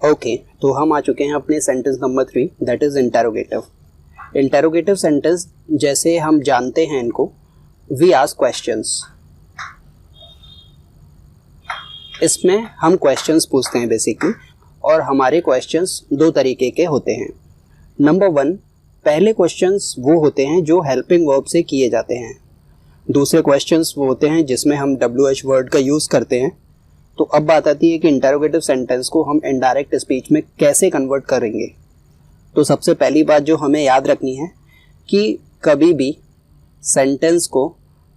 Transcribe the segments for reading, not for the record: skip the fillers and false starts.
Okay, तो हम आ चुके हैं अपने sentence number 3, that is interrogative. Interrogative sentence जैसे हम जानते हैं इनको, वी आस्क क्वेश्चंस। इसमें हम क्वेश्चंस पूछते हैं बेसिकली, और हमारे क्वेश्चंस दो तरीके के होते हैं। नंबर 1, पहले क्वेश्चंस वो होते हैं जो हेल्पिंग वर्ब से किए जाते हैं। दूसरे क्वेश्चंस वो होते हैं जिसमें हम WH वर्ड का यूज़ करते हैं। तो अब बात आती है कि इंटेरोगेटिव सेंटेंस को हम इनडायरेक्ट स्पीच में कैसे कन्वर्ट करेंगे। तो सबसे पहली बात जो हमें याद रखनी है कि कभी भी सेंटेंस को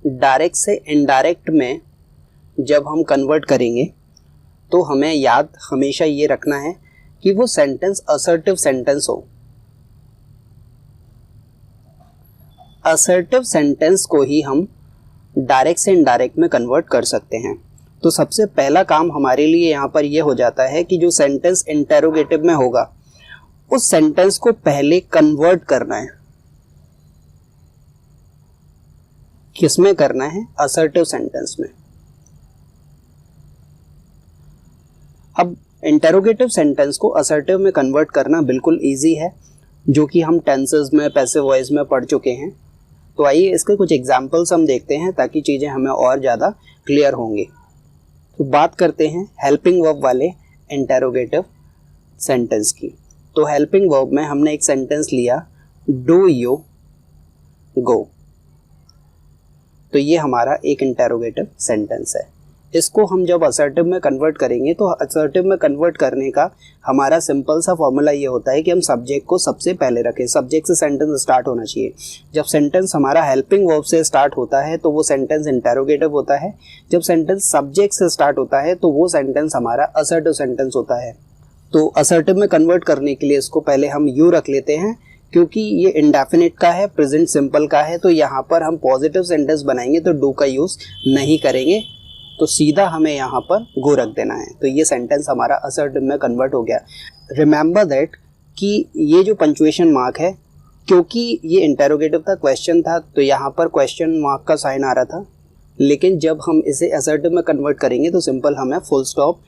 डायरेक्ट से इनडायरेक्ट में जब हम कन्वर्ट करेंगे तो हमें याद हमेशा ये रखना है कि वो सेंटेंस असर्टिव सेंटेंस हो। असर्टिव सेंटेंस को ही हम डायरेक्ट से इनडायरेक्ट में कन्वर्ट कर सकते हैं। तो सबसे पहला काम हमारे लिए यहाँ पर यह हो जाता है कि जो सेंटेंस इंटेरोगेटिव में होगा उस सेंटेंस को पहले कन्वर्ट करना है। किसमें करना है? असर्टिव सेंटेंस में। अब इंटेरोगेटिव सेंटेंस को असर्टिव में कन्वर्ट करना बिल्कुल इजी है, जो कि हम टेंसेस में, पैसिव वॉइस में पढ़ चुके हैं। तो आइए इसके कुछ एग्जाम्पल्स हम देखते हैं ताकि चीज़ें हमें और ज़्यादा क्लियर होंगी। तो बात करते हैं हेल्पिंग वर्ब वाले इंटेरोगेटिव सेंटेंस की। तो हेल्पिंग वर्ब में हमने एक सेंटेंस लिया, डू यू गो। तो ये हमारा एक इंटेरोगेटिव सेंटेंस है। इसको हम जब असर्टिव में कन्वर्ट करेंगे तो असर्टिव में कन्वर्ट करने का हमारा सिंपल सा फॉर्मूला ये होता है कि हम सब्जेक्ट को सबसे पहले रखें। सब्जेक्ट से सेंटेंस स्टार्ट होना चाहिए। जब सेंटेंस हमारा हेल्पिंग वर्ब से स्टार्ट होता है तो वो सेंटेंस इंटेरोगेटिव होता है। जब सेंटेंस सब्जेक्ट से स्टार्ट होता है तो वो सेंटेंस हमारा असर्टिव सेंटेंस होता है। तो असर्टिव में कन्वर्ट करने के लिए इसको पहले हम यू रख लेते हैं, क्योंकि ये इंडेफिनिट का है, प्रेजेंट सिंपल का है। तो यहाँ पर हम पॉजिटिव सेंटेंस बनाएंगे तो डू का यूज़ नहीं करेंगे, तो सीधा हमें यहाँ पर गो रख देना है। तो ये सेंटेंस हमारा असर्टिव में कन्वर्ट हो गया। रिमेंबर दैट कि ये जो पंक्चुएशन मार्क है, क्योंकि ये इंटेरोगेटिव था, क्वेश्चन था, तो यहाँ पर क्वेश्चन मार्क का साइन आ रहा था। लेकिन जब हम इसे असर्टिव में कन्वर्ट करेंगे तो सिंपल हमें फुल स्टॉप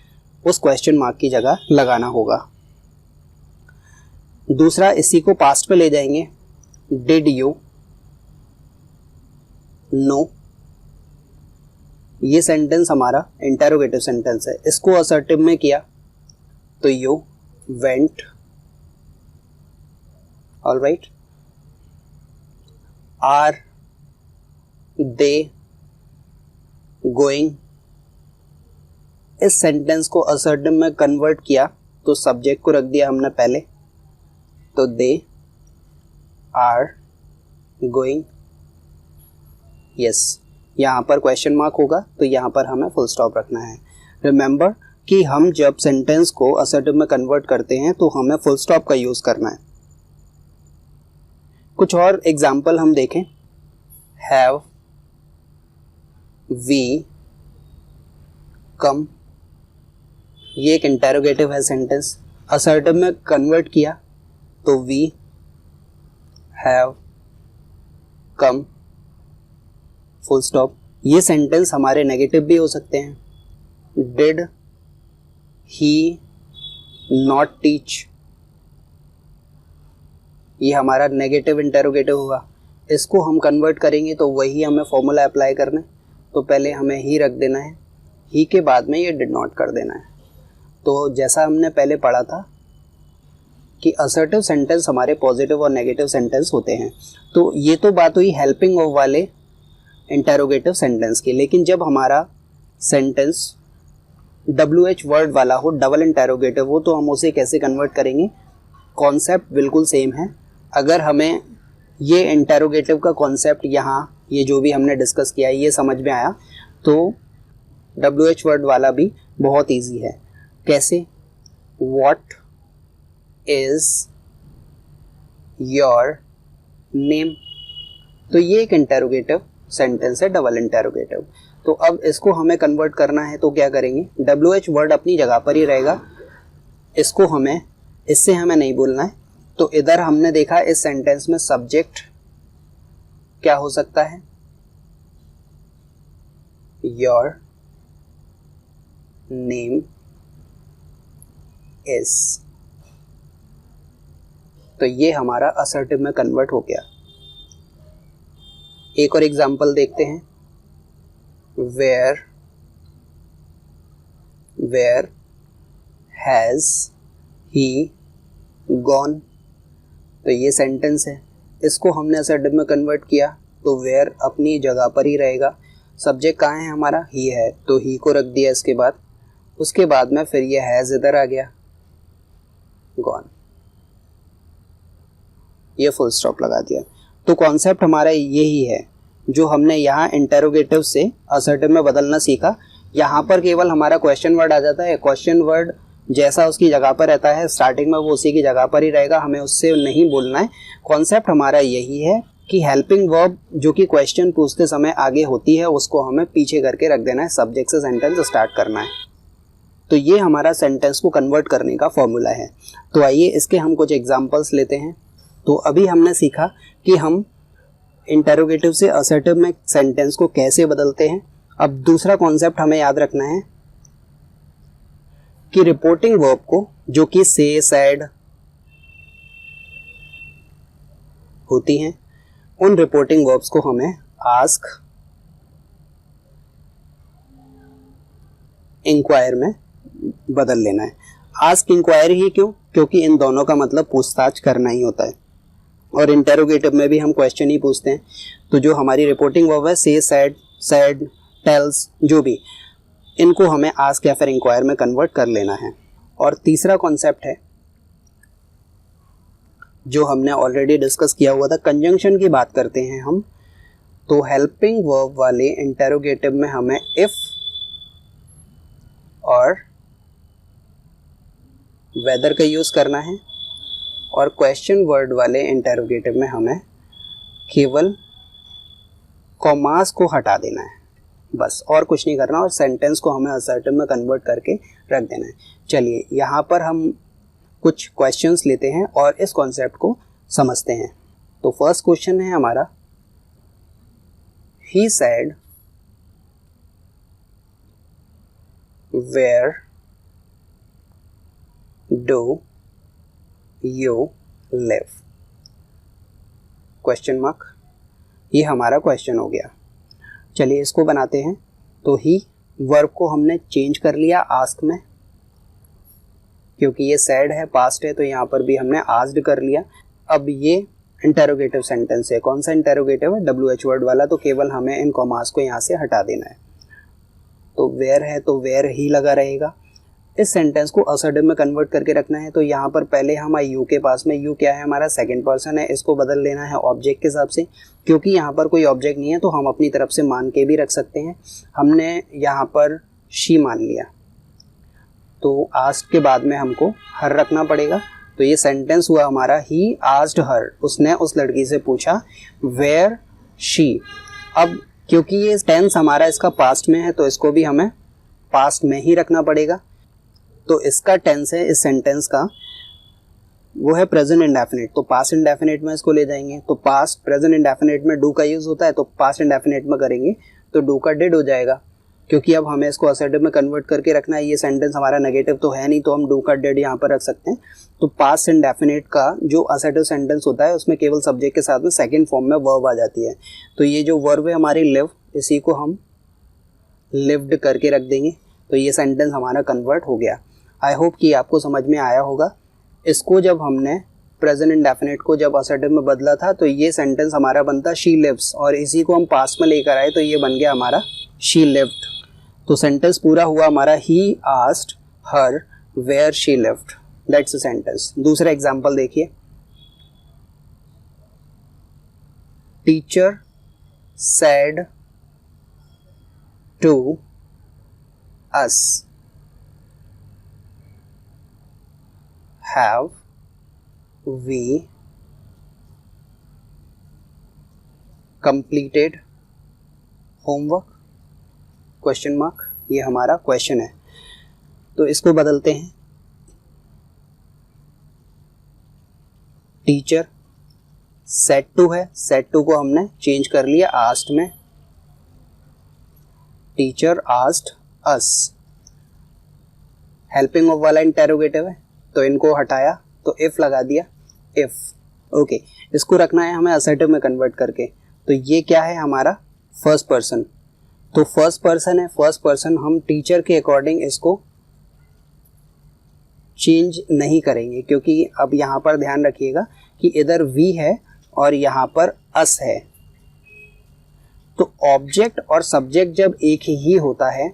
उस क्वेश्चन मार्क की जगह लगाना होगा। दूसरा, इसी को पास्ट पे ले जाएंगे, डिड यू नो। ये सेंटेंस हमारा इंटेरोगेटिव सेंटेंस है। इसको असर्टिव में किया तो you went. Alright, are they going. इस सेंटेंस को असर्टिव में कन्वर्ट किया तो सब्जेक्ट को रख दिया हमने पहले, तो दे आर गोइंग। यस, यहाँ पर क्वेश्चन मार्क होगा तो यहाँ पर हमें फुल स्टॉप रखना है। रिमेंबर कि हम जब सेंटेंस को असर्टिव में कन्वर्ट करते हैं तो हमें फुल स्टॉप का यूज़ करना है। कुछ और एग्जाम्पल हम देखें। हैव वी कम, ये एक इंटेरोगेटिव है सेंटेंस। असर्टिव में कन्वर्ट किया तो we have come, full stop. ये सेंटेंस हमारे नेगेटिव भी हो सकते हैं। डिड ही नॉट टीच, ये हमारा नेगेटिव इंटेरोगेटिव हुआ। इसको हम कन्वर्ट करेंगे तो वही हमें फॉर्मूला अप्लाई करना है। तो पहले हमें ही रख देना है, ही के बाद में ये डिड नॉट कर देना है। तो जैसा हमने पहले पढ़ा था कि असर्टिव सेंटेंस हमारे पॉजिटिव और नेगेटिव सेंटेंस होते हैं। तो ये तो बात हुई हेल्पिंग वर्ब वाले इंटेरोगेटिव सेंटेंस की। लेकिन जब हमारा सेंटेंस WH वर्ड वाला हो, डबल इंटेरोगेटिव हो, तो हम उसे कैसे कन्वर्ट करेंगे? कॉन्सेप्ट बिल्कुल सेम है। अगर हमें ये इंटेरोगेटिव का कॉन्सेप्ट यहाँ ये जो भी हमने डिस्कस किया है ये समझ में आया तो WH वर्ड वाला भी बहुत इजी है। कैसे? What is your name? तो ये एक इंटेरोगेटिव सेंटेंस है, डबल इंटेरोगेटिव। तो अब इसको हमें कन्वर्ट करना है तो क्या करेंगे? WH वर्ड अपनी जगह पर ही रहेगा, इसको हमें इससे हमें नहीं बोलना है। तो इधर हमने देखा इस सेंटेंस में सब्जेक्ट क्या हो सकता है? Your name. इज। तो ये हमारा असर्टिव में कन्वर्ट हो गया। एक और एग्जांपल देखते हैं, वेयर हैज ही गॉन। तो ये सेंटेंस है, इसको हमने असर्टिव में कन्वर्ट किया तो वेयर अपनी जगह पर ही रहेगा। सब्जेक्ट कहाँ है हमारा, ही है, तो ही को रख दिया इसके बाद। उसके बाद में फिर ये हैज इधर आ गया, गॉन, ये फुल स्टॉप लगा दिया। तो कॉन्सेप्ट हमारा यही है जो हमने यहाँ इंटेरोगेटिव से असर्टिव में बदलना सीखा। यहाँ पर केवल हमारा क्वेश्चन वर्ड आ जाता है, क्वेश्चन वर्ड जैसा उसकी जगह पर रहता है स्टार्टिंग में वो उसी की जगह पर ही रहेगा, हमें उससे नहीं बोलना है। कॉन्सेप्ट हमारा यही है कि हेल्पिंग वर्ब जो कि क्वेश्चन पूछते समय आगे होती है उसको हमें पीछे करके रख देना है, सब्जेक्ट से सेंटेंस स्टार्ट करना है। तो ये हमारा सेंटेंस को कन्वर्ट करने का फॉर्मूला है। तो आइए इसके हम कुछ एग्जांपल्स लेते हैं। तो अभी हमने सीखा कि हम इंटेरोगेटिव से असर्टिव में सेंटेंस को कैसे बदलते हैं। अब दूसरा कॉन्सेप्ट हमें याद रखना है कि रिपोर्टिंग वर्ब को जो कि से, सैड होती हैं, उन रिपोर्टिंग वर्ब्स को हमें आस्क, इंक्वायर में बदल लेना है। आस्क, इंक्वायर ही क्यों? क्योंकि इन दोनों का मतलब पूछताछ करना ही होता है और इंटेरोगेटिव में भी हम क्वेश्चन ही पूछते हैं। तो जो हमारी रिपोर्टिंग वर्ब है, से, सैड, टेल्स, जो भी, इनको हमें आस्क या फिर इंक्वायर में कन्वर्ट कर लेना है। और तीसरा कॉन्सेप्ट है जो हमने ऑलरेडी डिस्कस किया हुआ था, कंजंक्शन की बात करते हैं हम। तो हेल्पिंग वर्ब वाले इंटेरोगेटिव में हमें इफ और वेदर का यूज करना है, और क्वेश्चन वर्ड वाले इंटेरोगेटिव में हमें केवल कॉमास को हटा देना है, बस और कुछ नहीं करना, और सेंटेंस को हमें असर्टिव में कन्वर्ट करके रख देना है। चलिए यहाँ पर हम कुछ क्वेश्चंस लेते हैं और इस कॉन्सेप्ट को समझते हैं। तो फर्स्ट क्वेश्चन है हमारा, he said where do you live, question mark. ये हमारा क्वेश्चन हो गया। चलिए इसको बनाते हैं। तो ही वर्ब को हमने चेंज कर लिया आस्क में, क्योंकि ये सैड है, पास्ट है, तो यहाँ पर भी हमने आस्क्ड कर लिया। अब ये इंटेरोगेटिव सेंटेंस है, कौन सा इंटेरोगेटिव है, WH वर्ड वाला, तो केवल हमें इन कॉमास को यहाँ से हटा देना है। तो वेयर है तो वेयर ही लगा रहेगा। इस सेंटेंस को असर्टिव में कन्वर्ट करके रखना है। तो यहाँ पर पहले हम यू के पास में, यू क्या है हमारा, सेकंड पर्सन है, इसको बदल लेना है ऑब्जेक्ट के हिसाब से। क्योंकि यहाँ पर कोई ऑब्जेक्ट नहीं है तो हम अपनी तरफ से मान के भी रख सकते हैं। हमने यहाँ पर शी मान लिया, तो आस्क्ड के बाद में हमको हर रखना पड़ेगा। तो ये सेंटेंस हुआ हमारा, ही आस्क्ड हर, उसने उस लड़की से पूछा वेयर शी। अब क्योंकि ये टेंस हमारा इसका पास्ट में है तो इसको भी हमें पास्ट में ही रखना पड़ेगा। तो इसका टेंस है इस सेंटेंस का, वो है प्रेजेंट इंडेफिनिट, तो पास्ट इंडेफिनिट में इसको ले जाएंगे। तो पास्ट प्रेजेंट इंडेफिनिट में डू का यूज होता है, तो पास्ट इंडेफिनिट में करेंगे तो डू का डिड हो जाएगा। क्योंकि अब हमें इसको असर्टिव में कन्वर्ट करके रखना है, ये सेंटेंस हमारा नेगेटिव तो है नहीं, तो हम डू का डिड यहाँ पर रख सकते हैं। तो पास्ट इंडेफिनिट का जो असर्टिव सेंटेंस होता है उसमें केवल सब्जेक्ट के साथ में सेकंड फॉर्म में वर्ब आ जाती है। तो ये जो वर्ब है हमारी लिव, इसी को हम लिव्ड करके रख देंगे। तो ये सेंटेंस हमारा कन्वर्ट हो गया। आई होप कि आपको समझ में आया होगा। इसको जब हमने प्रेजेंट इंडेफिनिट को जब असर्टिव में बदला था तो ये सेंटेंस हमारा बनता शी लिव्स, और इसी को हम पास्ट में लेकर आए तो ये बन गया हमारा शी लिव्ड। तो सेंटेंस पूरा हुआ हमारा, he asked her where she lived, that's a sentence. दूसरा एग्जांपल देखिए, teacher said to us have we completed homework, question mark. ये हमारा क्वेश्चन है, तो इसको बदलते हैं। टीचर सेड टू है, सेड टू को हमने चेंज कर लिया आस्क्ड में, teacher asked us. Helping of वाला इंटेरोगेटिव है, तो इनको हटाया तो इफ लगा दिया, इफ। ओके, इसको रखना है हमें असर्टिव में कन्वर्ट करके। तो ये क्या है हमारा फर्स्ट पर्सन, तो फर्स्ट पर्सन है, फर्स्ट पर्सन हम टीचर के अकॉर्डिंग इसको चेंज नहीं करेंगे, क्योंकि अब यहाँ पर ध्यान रखिएगा कि इधर वी है और यहाँ पर अस है। तो ऑब्जेक्ट और सब्जेक्ट जब एक ही होता है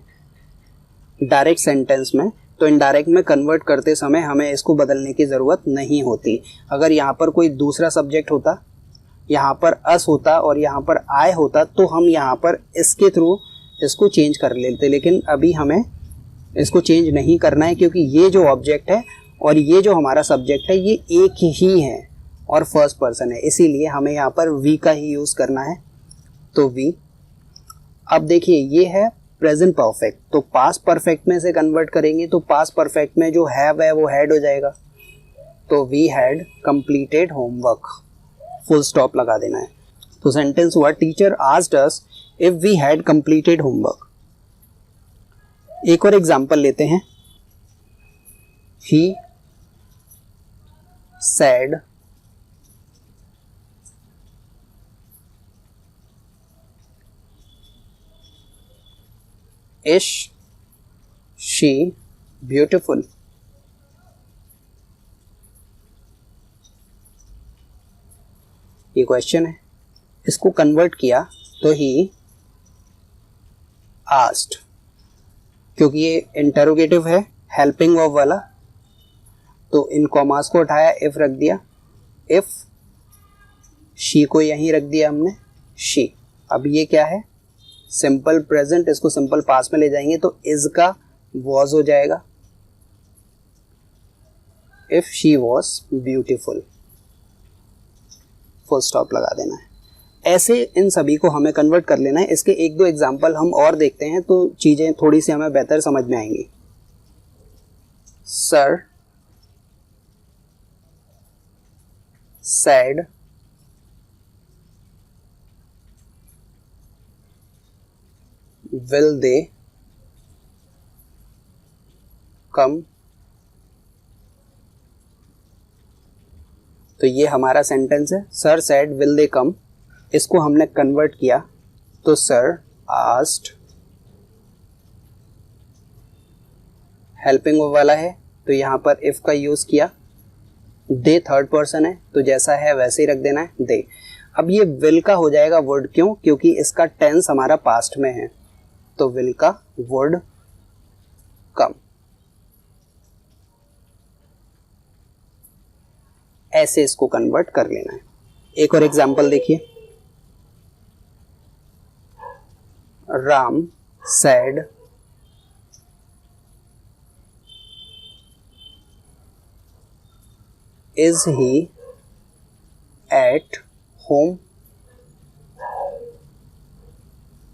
डायरेक्ट सेंटेंस में, तो इनडायरेक्ट में कन्वर्ट करते समय हमें इसको बदलने की ज़रूरत नहीं होती। अगर यहाँ पर कोई दूसरा सब्जेक्ट होता, यहाँ पर अस होता और यहाँ पर आई होता, तो हम यहाँ पर इसके थ्रू इसको चेंज कर लेते, लेकिन अभी हमें इसको चेंज नहीं करना है, क्योंकि ये जो ऑब्जेक्ट है और ये जो हमारा सब्जेक्ट है ये एक ही है और फर्स्ट पर्सन है, इसीलिए हमें यहाँ पर वी का ही यूज़ करना है। तो वी। अब देखिए ये है प्रेजेंट परफेक्ट, तो पास्ट परफेक्ट में से कन्वर्ट करेंगे तो पास्ट परफेक्ट में जो हैव है वो हैड हो जाएगा। तो we had completed homework, full stop लगा देना है। तो सेंटेंस हुआ teacher asked us if we had completed homework. एक और एग्जांपल लेते हैं। He said is she beautiful. ये क्वेश्चन है, इसको कन्वर्ट किया तो ही आस्क्ड, क्योंकि ये इंटरोगेटिव है हेल्पिंग वर्ब वाला, तो इन कॉमास को उठाया, इफ रख दिया, इफ, शी को यहीं रख दिया हमने, शी। अब ये क्या है सिंपल प्रेजेंट, इसको सिंपल पास्ट में ले जाएंगे तो इज का वॉज हो जाएगा, if she was beautiful, full stop लगा देना है। ऐसे इन सभी को हमें कन्वर्ट कर लेना है। इसके एक दो एग्जाम्पल हम और देखते हैं तो चीजें थोड़ी सी हमें बेहतर समझ में आएंगी। Sir sad will they come। तो ये हमारा सेंटेंस है, सर सैड विल दे कम। इसको हमने कन्वर्ट किया तो सर आस्क्ड, हेल्पिंग वाला है तो यहाँ पर इफ का यूज किया, दे थर्ड पर्सन है तो जैसा है वैसे ही रख देना है, दे। अब ये विल का हो जाएगा वर्ड, क्यों? क्योंकि इसका टेंस हमारा पास्ट में है, तो विल का वर्ड कम। ऐसे इसको कन्वर्ट कर लेना है। एक और एग्जांपल देखिए। Ram sad is he at home.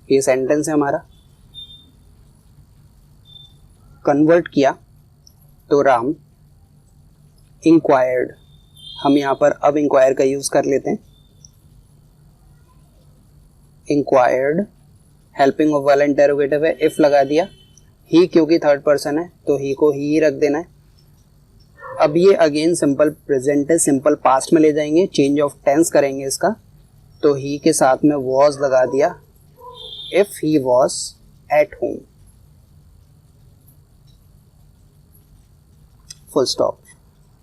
ये सेंटेंस है हमारा, कन्वर्ट किया तो राम इंक्वायर्ड, हम यहाँ पर अब इंक्वायर का यूज कर लेते हैं। इंक्वायर्ड हेल्पिंग ऑफ वाला इंटरोगेटिव है, इफ लगा दिया, ही क्योंकि थर्ड पर्सन है तो ही को ही रख देना है। अब ये अगेन सिंपल प्रेजेंट है, सिंपल पास्ट में ले जाएंगे, चेंज ऑफ टेंस करेंगे इसका, तो ही के साथ में वॉज लगा दिया, if he was at home, full stop.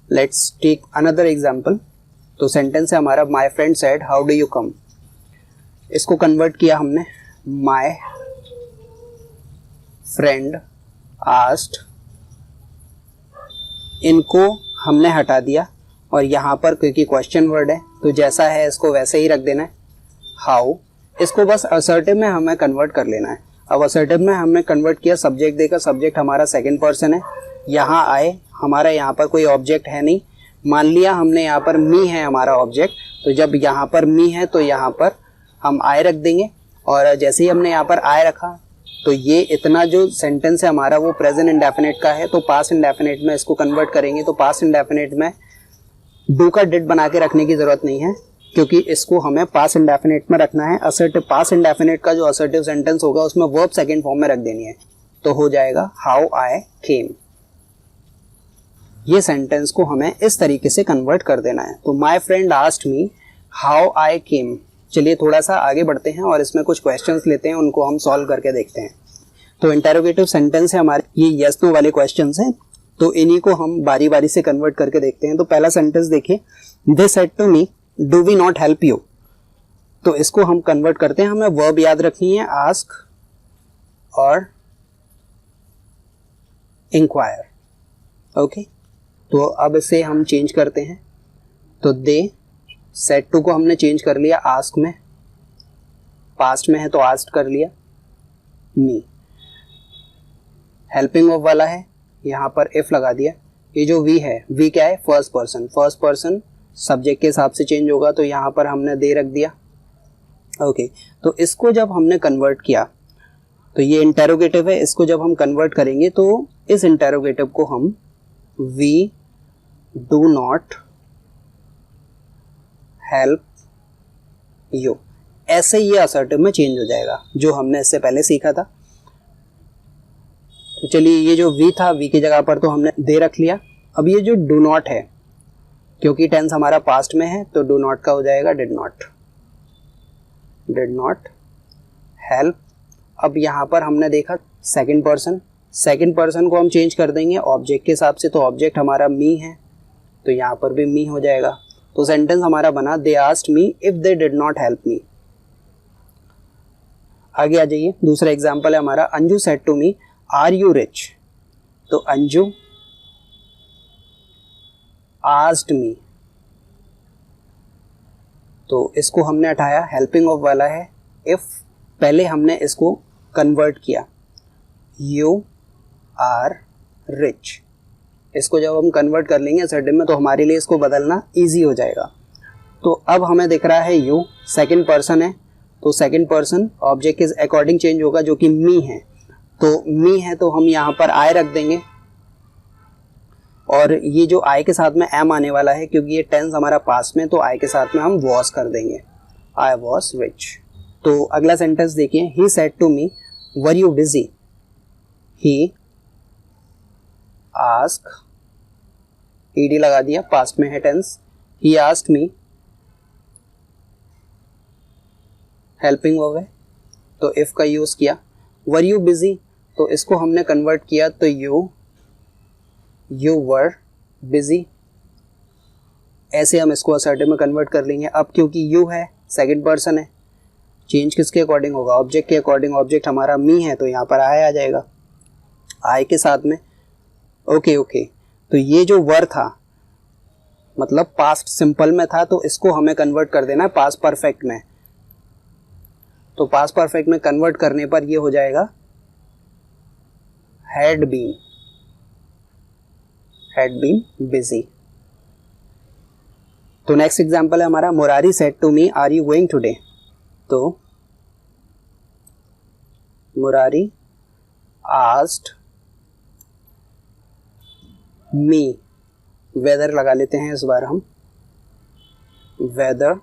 Let's take another example. तो सेंटेंस है हमारा, my friend said how do you come. इसको कन्वर्ट किया हमने, माई फ्रेंड आस्क्ड, इनको हमने हटा दिया और यहाँ पर क्योंकि क्वेश्चन वर्ड है तो जैसा है इसको वैसे ही रख देना है, हाउ। इसको बस असर्टिव में हमें कन्वर्ट कर लेना है। अब असर्टिव में हमने कन्वर्ट किया, सब्जेक्ट देकर, सब्जेक्ट हमारा सेकंड पर्सन है, यहाँ आए, हमारा यहाँ पर कोई ऑब्जेक्ट है नहीं, मान लिया हमने यहाँ पर मी है हमारा ऑब्जेक्ट, तो जब यहाँ पर मी है तो यहाँ पर हम आए रख देंगे, और जैसे ही हमने यहाँ पर आए रखा तो ये इतना जो सेंटेंस है हमारा वो प्रेजेंट इंडेफिनिट का है, तो पास्ट इंडेफिनिट में इसको कन्वर्ट करेंगे। तो पास्ट इंडेफिनिट में डू का डिड बना के रखने की जरूरत नहीं है, क्योंकि इसको हमें पास्ट इंडेफिनिट में रखना है। असर्टिव पास्ट इंडेफिनिट का जो असर्टिव सेंटेंस होगा उसमें वर्ब सेकंड फॉर्म में रख देनी है, तो हो जाएगा हाउ आई केम। ये सेंटेंस को हमें इस तरीके से कन्वर्ट कर देना है। तो my friend asked me how I came. चलिए थोड़ा सा आगे बढ़ते हैं और इसमें कुछ क्वेश्चंस लेते हैं, उनको हम सॉल्व करके देखते हैं। तो इंटेरोगेटिव सेंटेंस है हमारे, ये यस नो वाले क्वेश्चंस हैं, तो इन्हीं को हम बारी बारी से कन्वर्ट करके देखते हैं। तो पहला सेंटेंस देखिए, they said to me do we not help you. तो इसको हम कन्वर्ट करते हैं, हमें वर्ब याद रखनी है, आस्क और इंक्वायर। ओके, तो अब इसे हम चेंज करते हैं। तो दे सेड टू को हमने चेंज कर लिया आस्क में, पास्ट में है तो आस्क्ड कर लिया। मी हेल्पिंग ऑफ वाला है, यहाँ पर इफ लगा दिया। ये जो वी है, वी क्या है, first person, first person subject के हिसाब से चेंज होगा, तो यहाँ पर हमने दे रख दिया। ओके, तो इसको जब हमने कन्वर्ट किया, तो ये इंटेरोगेटिव है, इसको जब हम कन्वर्ट करेंगे तो इस इंटेरोगेटिव को हम we do not help you, ऐसे ये असर्टिव में चेंज हो जाएगा, जो हमने इससे पहले सीखा था। तो चलिए, ये जो वी था, वी की जगह पर तो हमने दे रख लिया। अब ये जो डू नॉट है, क्योंकि टेंस हमारा पास्ट में है, तो डू नॉट का हो जाएगा did not, did not help. अब यहाँ पर हमने देखा सेकंड पर्सन, सेकंड पर्सन को हम चेंज कर देंगे ऑब्जेक्ट के हिसाब से, तो ऑब्जेक्ट हमारा मी है, तो यहाँ पर भी मी हो जाएगा। तो सेंटेंस हमारा बना, they asked me if they did not help me. आगे आ जाइए, दूसरा एग्जाम्पल है हमारा, Anju said to me are you rich. तो अंजू आस्क्ड मी, तो इसको हमने हटाया, हेल्पिंग ऑफ वाला है इफ, पहले हमने इसको कन्वर्ट किया, यू आर रिच। इसको जब हम कन्वर्ट कर लेंगे असर्टिव में, तो हमारे लिए इसको बदलना इजी हो जाएगा। तो अब हमें दिख रहा है यू, सेकंड पर्सन है, तो सेकंड पर्सन ऑब्जेक्ट के अकॉर्डिंग चेंज होगा, जो कि मी है। तो मी है तो हम यहाँ पर आई रख देंगे, और ये जो आई के साथ में एम आने वाला है, क्योंकि ये टेंस हमारा पास्ट में, तो आई के साथ में हम वॉज कर देंगे, आई वॉज रिच। तो अगला सेंटेंस देखिए, he said to me were you busy. He ask, ED लगा दिया, पास्ट में है tense, he asked me, helping verb है, तो इफ का यूज किया। वर यू बिजी, तो इसको हमने कन्वर्ट किया, तो यू वर बिजी, ऐसे हम इसको असर्टिव में कन्वर्ट कर लेंगे। अब क्योंकि यू है, सेकंड पर्सन है, चेंज किसके अकॉर्डिंग होगा, ऑब्जेक्ट के अकॉर्डिंग। ऑब्जेक्ट हमारा मी है, तो यहाँ पर आई आ जाएगा, आई के साथ में। ओके, तो ये जो वर था, मतलब पास्ट सिंपल में था, तो इसको हमें कन्वर्ट कर देना है पास्ट परफेक्ट में। तो पास्ट परफेक्ट में कन्वर्ट करने पर ये हो जाएगा हैड बीन बिजी। तो नेक्स्ट एग्जांपल है हमारा, Murari said to me are you going today. तो मुरारी आस्क्ड मी, वेदर लगा लेते हैं इस बार हम, वेदर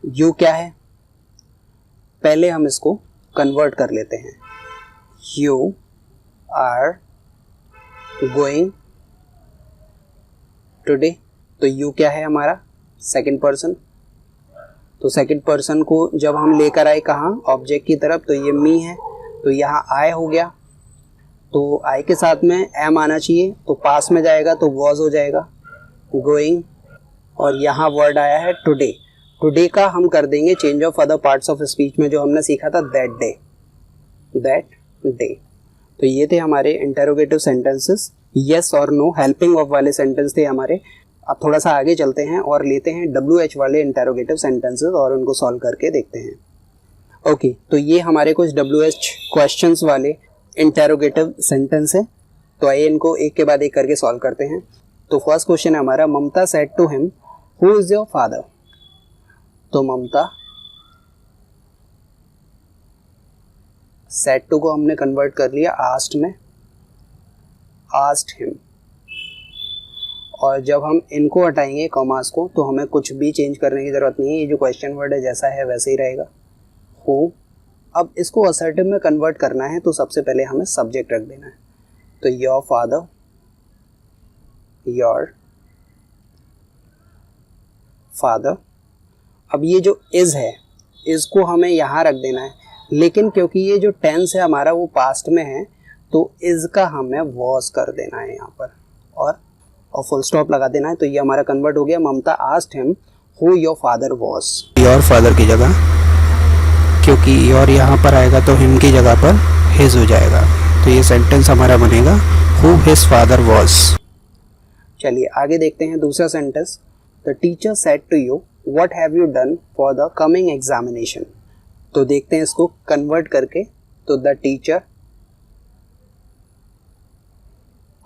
यू क्या है, पहले हम इसको कन्वर्ट कर लेते हैं, यू आर गोइंग टुडे। तो यू क्या है हमारा, सेकंड पर्सन, तो सेकंड पर्सन को जब हम लेकर आए कहाँ, ऑब्जेक्ट की तरफ, तो ये मी है, तो यहाँ आई हो गया, तो आई के साथ में एम आना चाहिए, तो पास में जाएगा तो वॉज हो जाएगा, गोइंग, और यहाँ वर्ड आया है टुडे। टुडे का हम कर देंगे change of other parts of speech में, जो हमने सीखा था दैट डे। तो ये थे हमारे इंटेरोगेटिव सेंटेंसेस, यस और नो हेल्पिंग ऑफ वाले सेंटेंस थे हमारे। अब थोड़ा सा आगे चलते हैं और लेते हैं WH वाले इंटेरोगेटिव सेंटेंसेस और उनको सॉल्व करके देखते हैं। ओके, तो ये हमारे कुछ WH क्वेश्चंस वाले इंटेरोगेटिव सेंटेंस है, तो आइए इनको एक के बाद एक करके सॉल्व करते हैं। तो फर्स्ट क्वेश्चन है हमारा, Mamta said to him who is your father. तो ममता, सेड टू को हमने कन्वर्ट कर लिया आस्क्ड में, आस्क्ड हिम, और जब हम इनको हटाएंगे कॉमास को, तो हमें कुछ भी चेंज करने की जरूरत नहीं है, ये जो क्वेश्चन वर्ड है जैसा है वैसे ही रहेगा, हु। अब इसको असर्टिव में कन्वर्ट करना है, तो सबसे पहले हमें सब्जेक्ट रख देना है, तो योर फादर, योर फादर। अब ये जो इज है, इसको हमें यहाँ रख देना है, लेकिन क्योंकि ये जो टेंस है हमारा वो पास्ट में है, तो इज का हमें वॉज कर देना है यहाँ पर और फुल स्टॉप लगा देना है। तो ये हमारा कन्वर्ट हो गया, Mamta asked him who your father was. Your father की जगह, क्योंकि योर यहाँ पर आएगा तो हिम की जगह पर हिज हो जाएगा, तो ये सेंटेंस हमारा बनेगा हु हिज फादर वॉज। चलिए आगे देखते हैं दूसरा sentence. The teacher said to you what have you done for the coming examination. तो देखते हैं इसको कन्वर्ट करके। तो the teacher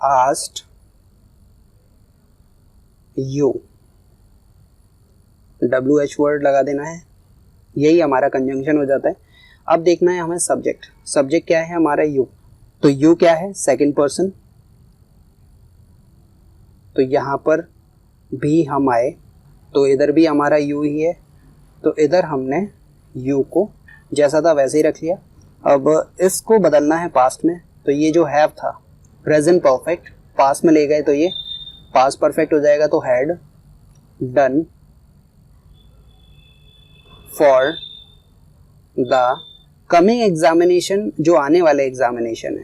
asked you, WH word लगा देना है, यही हमारा कंजंक्शन हो जाता है। अब देखना है हमें सब्जेक्ट। सब्जेक्ट क्या है हमारा यू, तो यू क्या है सेकंड पर्सन, तो यहाँ पर भी हम आए तो इधर भी हमारा यू ही है, तो इधर हमने यू को जैसा था वैसे ही रख लिया। अब इसको बदलना है पास्ट में, तो ये जो हैव था प्रेजेंट परफेक्ट पास्ट में ले गए तो ये पास्ट परफेक्ट हो जाएगा, तो had done for the coming examination, जो आने वाले एग्जामिनेशन है,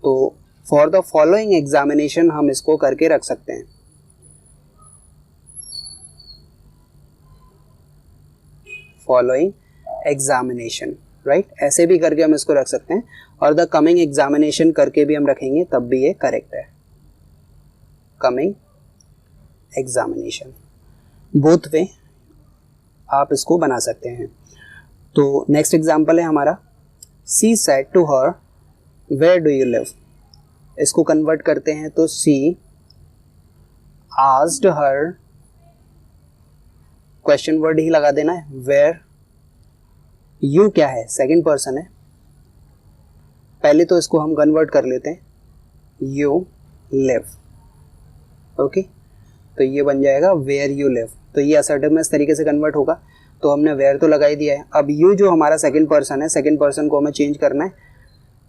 तो फॉर द फॉलोइंग एग्जामिनेशन हम इसको करके रख सकते हैं। फॉलोइंग एग्जामिनेशन, राइट, ऐसे भी करके हम इसको रख सकते हैं, और द कमिंग एग्जामिनेशन करके भी हम रखेंगे तब भी ये करेक्ट है। कमिंग एग्जामिनेशन, बोथ वे आप इसको बना सकते हैं। तो नेक्स्ट एग्जाम्पल है हमारा, she said to her where do you live. इसको कन्वर्ट करते हैं तो she asked her, question word ही लगा देना है, वेयर, यू क्या है सेकंड पर्सन है, पहले तो इसको हम कन्वर्ट कर लेते हैं, यू लिव, ओके, तो ये बन जाएगा वेयर यू लिव। तो ये असर्टिव में इस तरीके से कन्वर्ट होगा। तो हमने वेयर तो लगा ही दिया है। अब यू जो हमारा सेकंड पर्सन है, सेकंड पर्सन को हमें चेंज करना है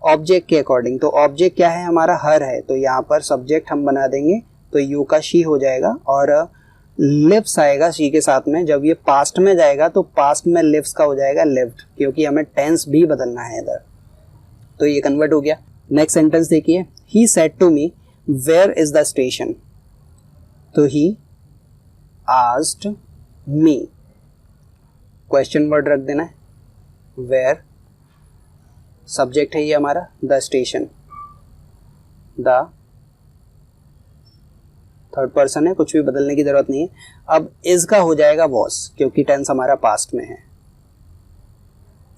ऑब्जेक्ट के अकॉर्डिंग। तो ऑब्जेक्ट क्या है हमारा, हर है, तो यहाँ पर सब्जेक्ट हम बना देंगे, तो यू का शी हो जाएगा, और लिव्स आएगा शी के साथ में। जब ये पास्ट में जाएगा तो पास्ट में लिव्स का हो जाएगा लिव्ड, क्योंकि हमें टेंस भी बदलना है इधर। तो ये कन्वर्ट हो गया। नेक्स्ट सेंटेंस देखिए, he said to me where is the station. तो he asked me, question word रख देना है, वेयर, सब्जेक्ट है ये हमारा, the station, the third person है, कुछ भी बदलने की जरूरत नहीं है। अब इज का हो जाएगा वॉज, क्योंकि टेंस हमारा पास्ट में है,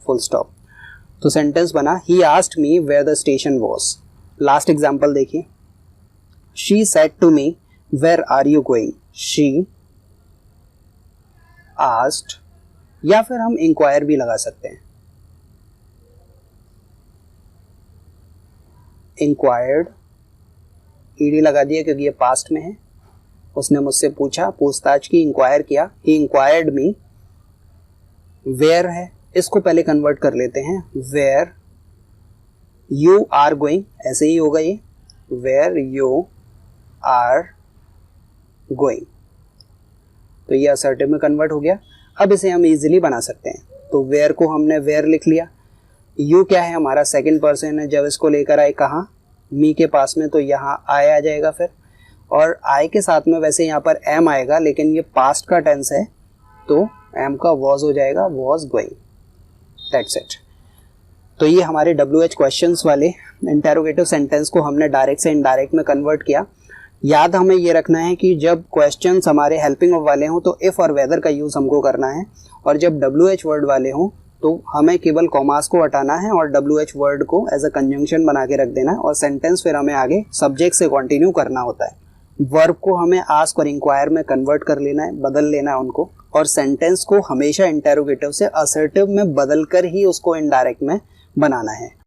फुल स्टॉप। तो सेंटेंस बना, he asked me where the station was. Last example देखिए, she said to me where are you going. She asked, या फिर हम इंक्वायर भी लगा सकते हैं, इंक्वायर्ड, ईडी लगा दिया क्योंकि ये पास्ट में है। उसने मुझसे पूछा, पूछताछ की, इंक्वायर किया, ही इंक्वायर्ड मी वेयर है, इसको पहले कन्वर्ट कर लेते हैं, वेयर यू आर गोइंग, ऐसे ही होगा ये, वेयर यू आर गोइंग। तो ये असर्टिव में कन्वर्ट हो गया। अब इसे हम इजीली बना सकते हैं। तो वेयर को हमने वेयर लिख लिया, यू क्या है हमारा सेकंड पर्सन है, जब इसको लेकर आए कहाँ, मी के पास में, तो यहाँ आई आ जाएगा फिर, और आई के साथ में वैसे यहाँ पर एम आएगा, लेकिन ये पास्ट का टेंस है तो एम का वॉज हो जाएगा, वॉज गोइंग, दैट्स इट। तो ये हमारे WH क्वेश्चंस वाले इंटेरोगेटिव सेंटेंस को हमने डायरेक्ट से इनडायरेक्ट में कन्वर्ट किया। याद हमें ये रखना है कि जब क्वेश्चंस हमारे हेल्पिंग ऑफ वाले हों तो इफ़ और वेदर का यूज़ हमको करना है, और जब WH वर्ड वाले हों तो हमें केवल कॉमास को हटाना है और WH वर्ड को एज अ कंजंक्शन बना के रख देना है, और सेंटेंस फिर हमें आगे सब्जेक्ट से कंटिन्यू करना होता है। वर्ब को हमें आस्क और इंक्वायर में कन्वर्ट कर लेना है, बदल लेना है उनको, और सेंटेंस को हमेशा इंटेरोगेटिव से असर्टिव में बदल कर ही उसको इनडायरेक्ट में बनाना है।